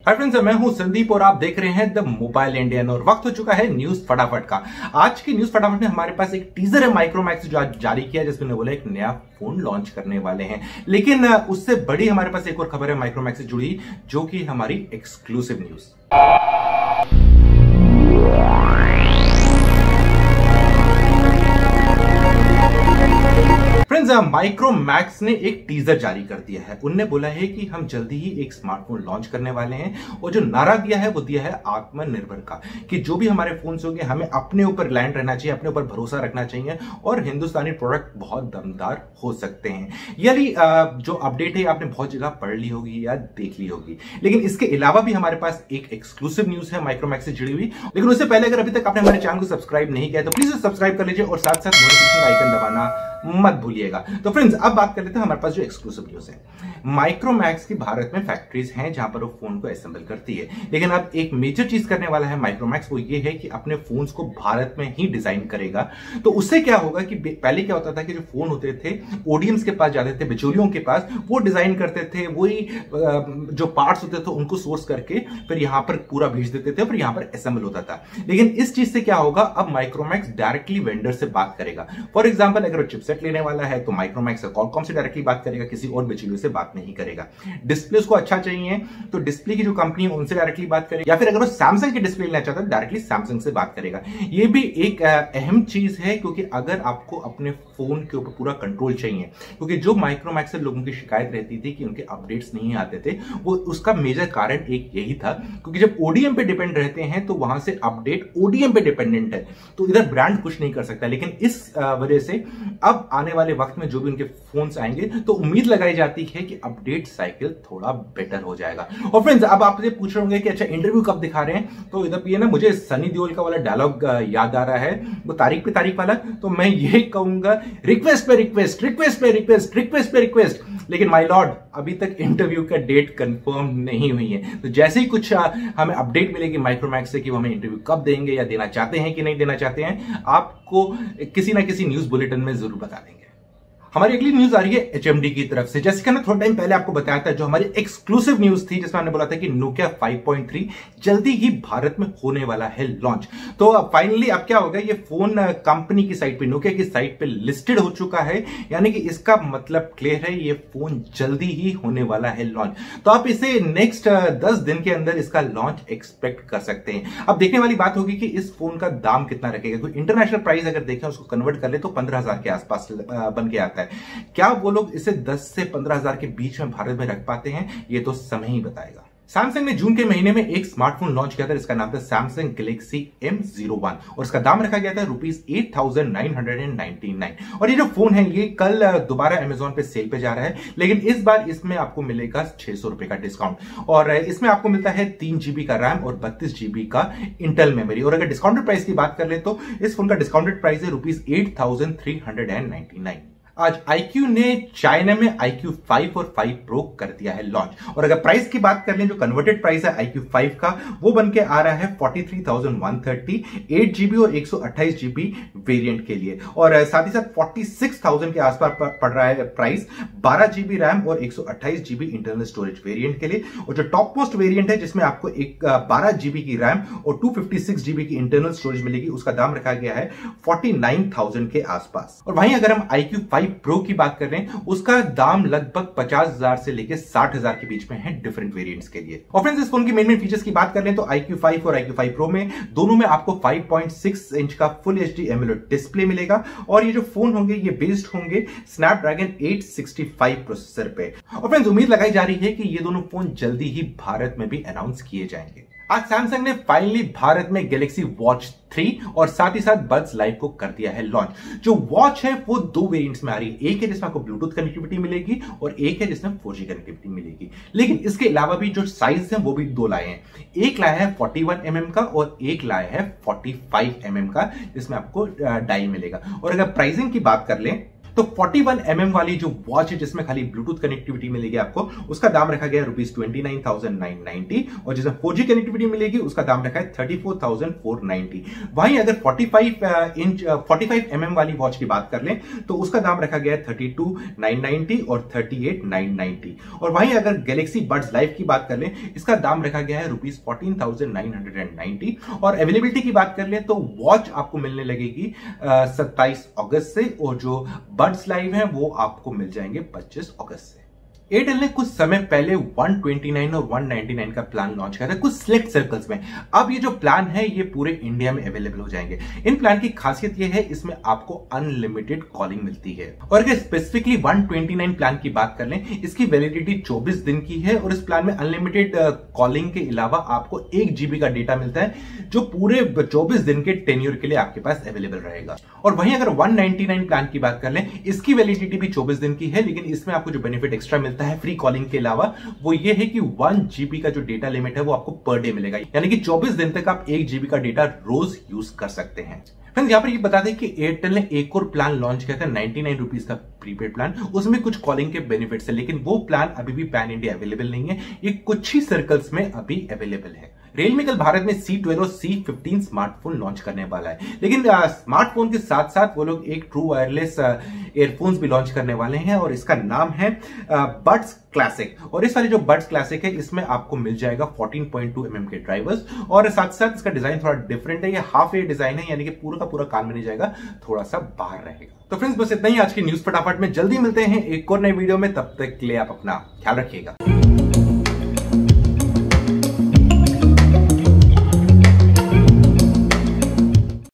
Hi friends, मैं हूं संदीप और आप देख रहे हैं द मोबाइल इंडियन और वक्त हो चुका है न्यूज फटाफट का। आज की न्यूज फटाफट में हमारे पास एक टीजर है माइक्रोमैक्स जो आज जारी किया, जिसमें बोला एक नया फोन लॉन्च करने वाले हैं। लेकिन उससे बड़ी हमारे पास एक और खबर है माइक्रोमैक्स से जुड़ी, जो कि हमारी एक्सक्लूसिव न्यूज। फ्रेंड्स, माइक्रोमैक्स ने एक टीजर जारी कर दिया है। उनने बोला है कि हम जल्दी ही एक स्मार्टफोन लॉन्च करने वाले हैं और जो नारा दिया है वो दिया है आत्मनिर्भर का, कि जो भी हमारे फोन होंगे हमें अपने ऊपर रिलायंट रहना चाहिए, अपने ऊपर भरोसा रखना चाहिए और हिंदुस्तानी प्रोडक्ट बहुत दमदार हो सकते हैं। यानी जो अपडेट है आपने बहुत जगह पढ़ ली होगी या देख ली होगी, लेकिन इसके अलावा भी हमारे पास एक एक्सक्लूसिव न्यूज है माइक्रोमैक्स से जुड़ी हुई। लेकिन उससे पहले अगर अभी तक आपने हमारे चैनल को सब्सक्राइब नहीं किया तो प्लीज सब्सक्राइब कर लीजिए और साथ साथ नोटिफिकेशन आइकन दबाना मत भूलिएगा। तो फ्रेंड्स, अब बात कर लेते हैं हमारे पास जो एक्सक्लूसिव न्यूज है। माइक्रोमैक्स की भारत में फैक्ट्रीज हैं जहां पर वो फोन को असेंबल करती है, लेकिन अब एक मेजर चीज करने वाला है माइक्रोमैक्स, वो ये है कि अपने फोन्स को भारत में ही डिजाइन करेगा। तो उससे क्या होगा कि पहले क्या होता था कि जो फोन होते थे ओडीएम्स के पास जाते थे, बिचौलियों के पास, वो डिजाइन करते थे, वही जो पार्ट्स होते थे उनको सोर्स करके फिर यहां पर पूरा भेज देते थे, फिर यहां पर असेंबल होता था। लेकिन इस चीज से क्या होगा, अब माइक्रोमैक्स डायरेक्टली वेंडर से बात करेगा। फॉर एग्जाम्पल, अगर वो चिपसेट लेने वाला है तो माइक्रोमैक्स क्वालकॉम से डायरेक्टली बात करेगा, किसी और बिचौलियों से बात नहीं करेगा। डिस्प्ले को अच्छा चाहिए तो डिस्प्ले की जो कंपनी है उनसे डायरेक्टली बात करेगा, या फिर अगर वो सैमसंग की डिस्प्ले लेना चाहता है डायरेक्टली सैमसंग से बात करेगा। ये भी एक अहम चीज है, क्योंकि अगर आपको अपने फोन के ऊपर पूरा कंट्रोल चाहिए, क्योंकि जो माइक्रोमैक्स से लोगों की शिकायत रहती थी कि उनके अपडेट्स नहीं आते थे, वो उसका मेजर कारण एक यही था, क्योंकि जब ओडीएम पे डिपेंड रहते हैं तो वहां से अपडेट ओडीएम पे डिपेंडेंट है, तो इधर ब्रांड कुछ नहीं कर सकता। लेकिन इस वजह से अब आने वाले वक्त में जो भी उनके फोन्स आएंगे तो उम्मीद लगाई जाती है कि अपडेट साइकिल थोड़ा बेटर हो जाएगा। और फ्रेंड्स, अब आप मुझे पूछ रहे होंगे कि अच्छा इंटरव्यू कब दिखा रहे हैं, तो इधर भी है ना, मुझे सनी देओल का वाला डायलॉग याद आ रहा है, वो तारीख पे तारीख वाला। तो मैं ये कहूंगा, रिक्वेस्ट पे रिक्वेस्ट, रिक्वेस्ट पे रिक्वेस्ट, रिक्वेस्ट पे रिक्वेस्ट। लेकिन माय लॉर्ड, अभी तक इंटरव्यू का डेट कंफर्म नहीं हुई है। तो जैसे ही कुछ हमें अपडेट मिलेगी माइक्रोमैक्स से कि वो हमें इंटरव्यू कब देंगे या देना चाहते हैं कि नहीं देना चाहते हैं, आपको किसी ना किसी न्यूज बुलेटिन में जरूर बता देंगे। हमारी अगली न्यूज आ रही है एचएमडी की तरफ से। जैसे कि मैंने थोड़ा टाइम पहले आपको बताया था, जो हमारी एक्सक्लूसिव न्यूज थी जिसमें हमने बोला था कि नोकिया 5.3 जल्दी ही भारत में होने वाला है लॉन्च। तो फाइनली अब क्या होगा, ये फोन कंपनी की साइट पे, नोकिया की साइट पे लिस्टेड हो चुका है, यानी कि इसका मतलब क्लियर है, ये फोन जल्दी ही होने वाला है लॉन्च। तो आप इसे नेक्स्ट 10 दिन के अंदर इसका लॉन्च एक्सपेक्ट कर सकते हैं। अब देखने वाली बात होगी कि इस फोन का दाम कितना रखेगा। कोई इंटरनेशनल प्राइस अगर देखें, उसको कन्वर्ट कर ले तो 15,000 के आसपास बन के आता है। क्या वो लोग इसे 10 से 15,000 के बीच में भारत में रख पाते हैं, ये तो समय ही बताएगा। सैमसंग ने जून के महीने में एक स्मार्टफोन लॉन्च किया था, इसका नाम था सैमसंग गैलेक्सी M01 और इसका दाम रखा गया था ₹8,999। और ये जो फोन है ये कल दोबारा अमेजोन पे सेल पे जा रहा है, लेकिन इस बार इसमें आपको मिलेगा 600 रुपए का डिस्काउंट और इसमें आपको मिलता है 3 GB का रैम और 32 GB का इंटेल मेमोरी। और अगर डिस्काउंटेड प्राइस की बात कर ले तो इस फोन का डिस्काउंटेड प्राइस है ₹8,399। आज iQOO ने चाइना में iQOO 5 और 5 Pro कर दिया है लॉन्च। और अगर प्राइस की बात कर लें, जो कन्वर्टेड प्राइस है iQOO 5 का, वो बन के आ रहा है 43,130, 8 GB और 128 GB वेरिएंट के लिए। और साथ ही साथ 46,000 के आसपास पड़ रहा है प्राइस 12 GB रैम और 128 GB इंटरनल स्टोरेज वेरिएंट के लिए। और जो टॉप मोस्ट वेरिएंट है जिसमें आपको एक 12 GB की रैम और 256 GB की इंटरनल स्टोरेज मिलेगी, उसका दाम रखा गया है 49,000 के आसपास। और वहीं अगर हम iQOO 5 Pro की बात कर रहे हैं, उसका दाम लगभग 50,000 से लेकर 60,000 के बीच में है डिफरेंट वेरिएंट्स के लिए। और फ्रेंड्स, इस फोन की मेन फीचर्स की बात कर लें तो iQOO 5 और iQOO 5 Pro में दोनों में आपको 5.6 इंच का फुल HD AMOLED डिस्प्ले मिलेगा। और ये जो फोन होंगे ये बेस्ड होंगे स्नैपड्रैगन 865 प्रोसेसर पे। और फ्रेंड्स, उम्मीद लगाई जा रही है कि ये दोनों फोन जल्दी ही भारत में भी अनाउंस किए जाएंगे। आज सैमसंग ने फाइनली भारत में गैलेक्सी वॉच 3 और साथ ही साथ बड्स लाइव को कर दिया है लॉन्च। जो वॉच है वो 2 वेरिएंट्स में आ रही है, एक है जिसमें आपको ब्लूटूथ कनेक्टिविटी मिलेगी और एक है जिसमें 4G कनेक्टिविटी मिलेगी। लेकिन इसके अलावा भी जो साइज है वो भी 2 लाए हैं, एक लाया है 41 mm का और एक लाया है 45 mm का, जिसमें आपको डायल मिलेगा। और अगर प्राइसिंग की बात कर लें तो 41mm वाली जो वॉच है जिसमें खाली ब्लूटूथ कनेक्टिविटी मिलेगी आपको, उसका दाम रखा गया ₹29,990 और जिसमें 4G कनेक्टिविटी मिलेगी उसका दाम रखा है 34,490। वहीं अगर 45mm वाली वॉच की बात कर लें तो उसका दाम रखा गया है 32,990 और 38,990। और वहीं अगर गैलेक्सी बड्स लाइव की बात कर लें इसका दाम रखा गया है ₹14,990। और अवेलेबिलिटी की बात कर लें तो वॉच आपको मिलने लगेगी 27 अगस्त से और जो बड्स लाइव है वो आपको मिल जाएंगे 25 अगस्त से। एयरटेल ने कुछ समय पहले 129 और 199 का प्लान लॉन्च किया था कुछ सिलेक्ट सर्कल्स में। अब ये जो प्लान है ये पूरे इंडिया में अवेलेबल हो जाएंगे। इन प्लान की खासियत ये है इसमें आपको अनलिमिटेड कॉलिंग मिलती है। और अगर स्पेसिफिकली 129 प्लान की बात कर लें इसकी वैलिडिटी 24 दिन की है और इस प्लान में अनलिमिटेड कॉलिंग के अलावा आपको 1 GB का डेटा मिलता है जो पूरे 24 दिन के टेन्योर के लिए आपके पास अवेलेबल रहेगा। और वहीं अगर 199 प्लान की बात कर लें इसकी वैलिडिटी भी 24 दिन की है, लेकिन इसमें आपको जो बेनिफिट एक्स्ट्रा मिलता है फ्री कॉलिंग के अलावा वो ये है कि 1 GB का जो डेटा लिमिट है वो आपको पर डे मिलेगा, यानी कि 24 दिन तक आप 1 GB का डेटा रोज यूज कर सकते हैं। फ्रेंड्स यहां पर ये बता दें कि एयरटेल ने एक और प्लान लॉन्च किया था 99 रुपीज का प्रीपेड प्लान, उसमें कुछ कॉलिंग के बेनिफिट्स है, लेकिन वो प्लान अभी भी पैन इंडिया अवेलेबल नहीं है, ये कुछ ही सर्कल्स में अभी अवेलेबल है। रियलमी कल भारत में C12 और C15 स्मार्टफोन लॉन्च करने वाला है, लेकिन स्मार्टफोन के साथ साथ वो लोग एक ट्रू वायरलेस ईयरफोन्स भी लॉन्च करने वाले हैं और इसका नाम है बड्स क्लासिक। और इस वाले जो बड्स क्लासिक है इसमें आपको मिल जाएगा 14.2mm के ड्राइवर्स और साथ साथ इसका डिजाइन थोड़ा डिफरेंट है, ये हाफ वेव डिजाइन है, यानी कि पूरा का पूरा कान में नहीं जाएगा, थोड़ा सा बाहर रहेगा। तो फ्रेंड्स बस इतना ही आज की न्यूज फटाफट में, जल्दी मिलते हैं एक और नई वीडियो में, तब तक के लिए आप अपना ख्याल रखिएगा।